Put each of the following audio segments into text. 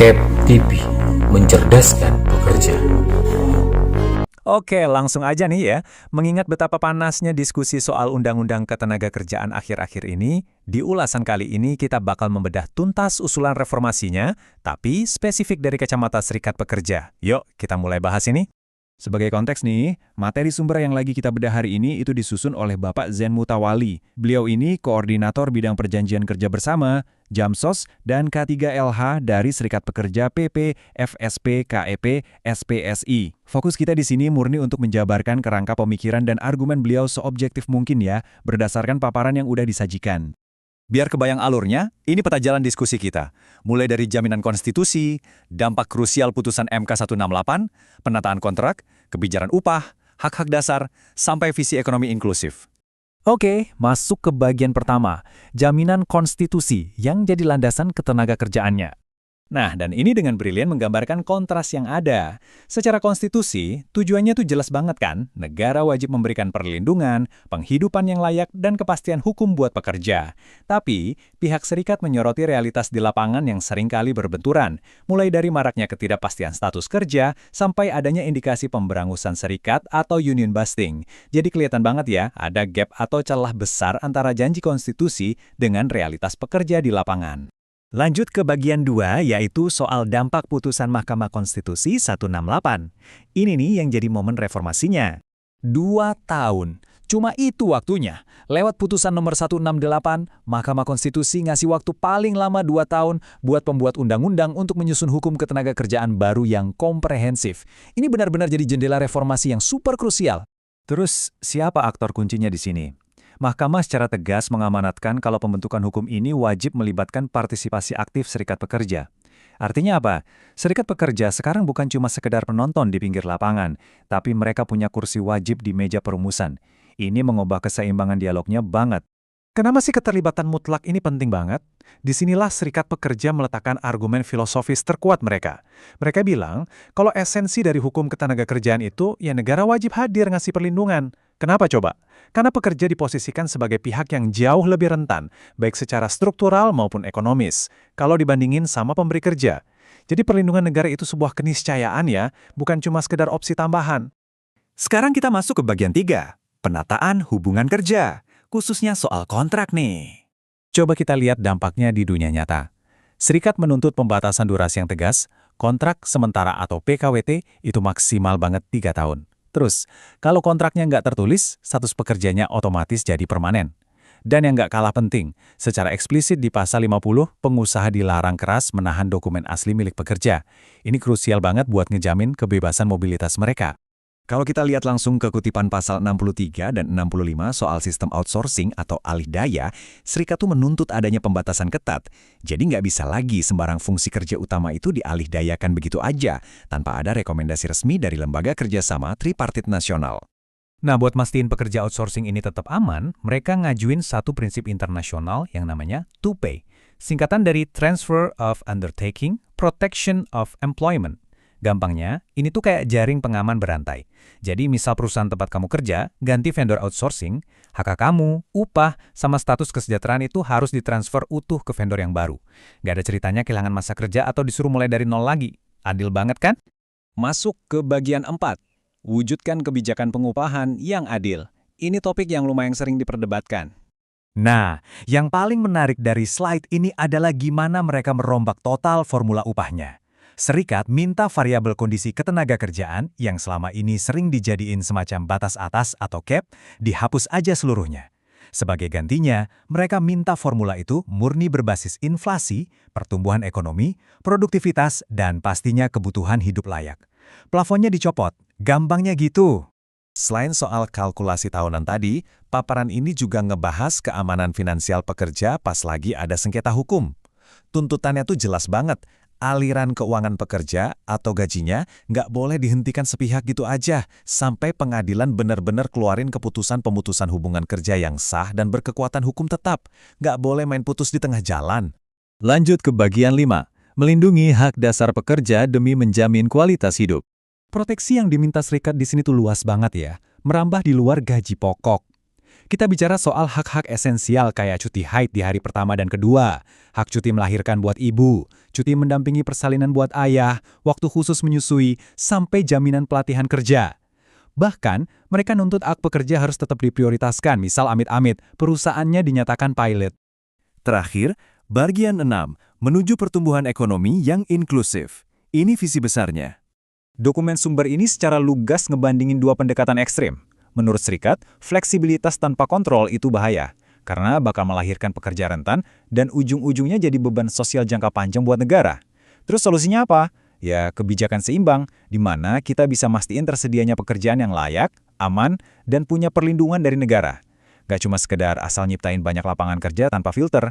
Cap TV, mencerdaskan pekerja. Oke, langsung aja nih ya. Mengingat betapa panasnya diskusi soal Undang-Undang Ketenagakerjaan akhir-akhir ini, di ulasan kali ini kita bakal membedah tuntas usulan reformasinya, tapi spesifik dari kacamata Serikat Pekerja. Yuk, kita mulai bahas ini. Sebagai konteks nih, materi sumber yang lagi kita bedah hari ini itu disusun oleh Bapak Zen Mutawali. Beliau ini koordinator bidang perjanjian kerja bersama, Jamsos, dan K3LH dari Serikat Pekerja PP, FSP, KEP, SPSI. Fokus kita di sini murni untuk menjabarkan kerangka pemikiran dan argumen beliau seobjektif mungkin ya, berdasarkan paparan yang udah disajikan. Biar kebayang alurnya, ini peta jalan diskusi kita. Mulai dari jaminan konstitusi, dampak krusial putusan MK 168, penataan kontrak, kebijakan upah, hak-hak dasar, sampai visi ekonomi inklusif. Oke, masuk ke bagian pertama, jaminan konstitusi yang jadi landasan ketenagakerjaannya. Nah, dan ini dengan brilian menggambarkan kontras yang ada. Secara konstitusi, tujuannya tuh jelas banget kan? Negara wajib memberikan perlindungan, penghidupan yang layak, dan kepastian hukum buat pekerja. Tapi, pihak serikat menyoroti realitas di lapangan yang seringkali berbenturan, mulai dari maraknya ketidakpastian status kerja, sampai adanya indikasi pemberangusan serikat atau union busting. Jadi kelihatan banget ya, ada gap atau celah besar antara janji konstitusi dengan realitas pekerja di lapangan. Lanjut ke bagian 2, yaitu soal dampak putusan Mahkamah Konstitusi 168. Ini nih yang jadi momen reformasinya. 2 tahun. Cuma itu waktunya. Lewat putusan nomor 168, Mahkamah Konstitusi ngasih waktu paling lama 2 tahun buat pembuat undang-undang untuk menyusun hukum ketenagakerjaan baru yang komprehensif. Ini benar-benar jadi jendela reformasi yang super krusial. Terus, siapa aktor kuncinya di sini? Mahkamah secara tegas mengamanatkan kalau pembentukan hukum ini wajib melibatkan partisipasi aktif serikat pekerja. Artinya apa? Serikat pekerja sekarang bukan cuma sekedar penonton di pinggir lapangan, tapi mereka punya kursi wajib di meja perumusan. Ini mengubah keseimbangan dialognya banget. Kenapa sih keterlibatan mutlak ini penting banget? Disinilah serikat pekerja meletakkan argumen filosofis terkuat mereka. Mereka bilang, kalau esensi dari hukum ketenagakerjaan itu, ya negara wajib hadir ngasih perlindungan. Kenapa coba? Karena pekerja diposisikan sebagai pihak yang jauh lebih rentan, baik secara struktural maupun ekonomis, kalau dibandingin sama pemberi kerja. Jadi perlindungan negara itu sebuah keniscayaan ya, bukan cuma sekedar opsi tambahan. Sekarang kita masuk ke bagian 3, penataan hubungan kerja, khususnya soal kontrak nih. Coba kita lihat dampaknya di dunia nyata. Serikat menuntut pembatasan durasi yang tegas, kontrak sementara atau PKWT itu maksimal banget 3 tahun. Terus, kalau kontraknya nggak tertulis, status pekerjanya otomatis jadi permanen. Dan yang nggak kalah penting, secara eksplisit di pasal 50, pengusaha dilarang keras menahan dokumen asli milik pekerja. Ini krusial banget buat ngejamin kebebasan mobilitas mereka. Kalau kita lihat langsung ke kutipan pasal 63 dan 65 soal sistem outsourcing atau alih daya, serikat tuh menuntut adanya pembatasan ketat. Jadi nggak bisa lagi sembarang fungsi kerja utama itu dialih dayakan begitu aja, tanpa ada rekomendasi resmi dari lembaga kerjasama tripartit nasional. Nah, buat mastiin pekerja outsourcing ini tetap aman, mereka ngajuin satu prinsip internasional yang namanya TUPE, singkatan dari Transfer of Undertaking, Protection of Employment. Gampangnya, ini tuh kayak jaring pengaman berantai. Jadi misal perusahaan tempat kamu kerja, ganti vendor outsourcing, hak kamu, upah, sama status kesejahteraan itu harus ditransfer utuh ke vendor yang baru. Gak ada ceritanya kehilangan masa kerja atau disuruh mulai dari nol lagi. Adil banget kan? Masuk ke bagian 4. Wujudkan kebijakan pengupahan yang adil. Ini topik yang lumayan sering diperdebatkan. Nah, yang paling menarik dari slide ini adalah gimana mereka merombak total formula upahnya. Serikat minta variabel kondisi ketenagakerjaan yang selama ini sering dijadiin semacam batas atas atau cap, dihapus aja seluruhnya. Sebagai gantinya, mereka minta formula itu murni berbasis inflasi, pertumbuhan ekonomi, produktivitas, dan pastinya kebutuhan hidup layak. Plafonnya dicopot, gampangnya gitu. Selain soal kalkulasi tahunan tadi, paparan ini juga ngebahas keamanan finansial pekerja pas lagi ada sengketa hukum. Tuntutannya tuh jelas banget. Aliran keuangan pekerja atau gajinya nggak boleh dihentikan sepihak gitu aja, sampai pengadilan benar-benar keluarin keputusan pemutusan hubungan kerja yang sah dan berkekuatan hukum tetap. Nggak boleh main putus di tengah jalan. Lanjut ke bagian 5, melindungi hak dasar pekerja demi menjamin kualitas hidup. Proteksi yang diminta serikat di sini tuh luas banget ya, merambah di luar gaji pokok. Kita bicara soal hak-hak esensial kayak cuti haid di hari pertama dan kedua, hak cuti melahirkan buat ibu, cuti mendampingi persalinan buat ayah, waktu khusus menyusui, sampai jaminan pelatihan kerja. Bahkan, mereka nuntut hak pekerja harus tetap diprioritaskan, misal amit-amit, perusahaannya dinyatakan pilot. Terakhir, bagian 6, menuju pertumbuhan ekonomi yang inklusif. Ini visi besarnya. Dokumen sumber ini secara lugas ngebandingin dua pendekatan ekstrim. Menurut serikat, fleksibilitas tanpa kontrol itu bahaya, karena bakal melahirkan pekerja rentan dan ujung-ujungnya jadi beban sosial jangka panjang buat negara. Terus solusinya apa? Ya, kebijakan seimbang, di mana kita bisa mastiin tersedianya pekerjaan yang layak, aman, dan punya perlindungan dari negara. Gak cuma sekedar asal nyiptain banyak lapangan kerja tanpa filter.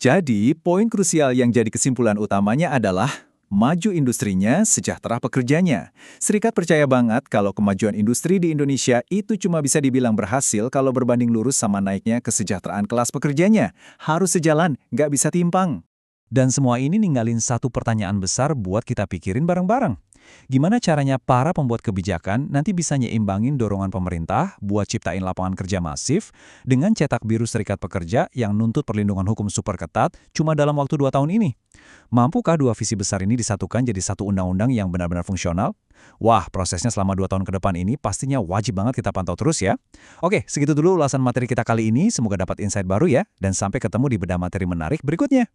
Jadi, poin krusial yang jadi kesimpulan utamanya adalah maju industrinya, sejahtera pekerjanya. Serikat percaya banget kalau kemajuan industri di Indonesia itu cuma bisa dibilang berhasil kalau berbanding lurus sama naiknya kesejahteraan kelas pekerjanya. Harus sejalan, nggak bisa timpang. Dan semua ini ninggalin satu pertanyaan besar buat kita pikirin bareng-bareng. Gimana caranya para pembuat kebijakan nanti bisa nyeimbangin dorongan pemerintah buat ciptain lapangan kerja masif dengan cetak biru serikat pekerja yang nuntut perlindungan hukum super ketat cuma dalam waktu 2 tahun ini? Mampukah dua visi besar ini disatukan jadi satu undang-undang yang benar-benar fungsional? Wah, prosesnya selama 2 tahun ke depan ini pastinya wajib banget kita pantau terus ya. Oke, segitu dulu ulasan materi kita kali ini. Semoga dapat insight baru ya. Dan sampai ketemu di bedah materi menarik berikutnya.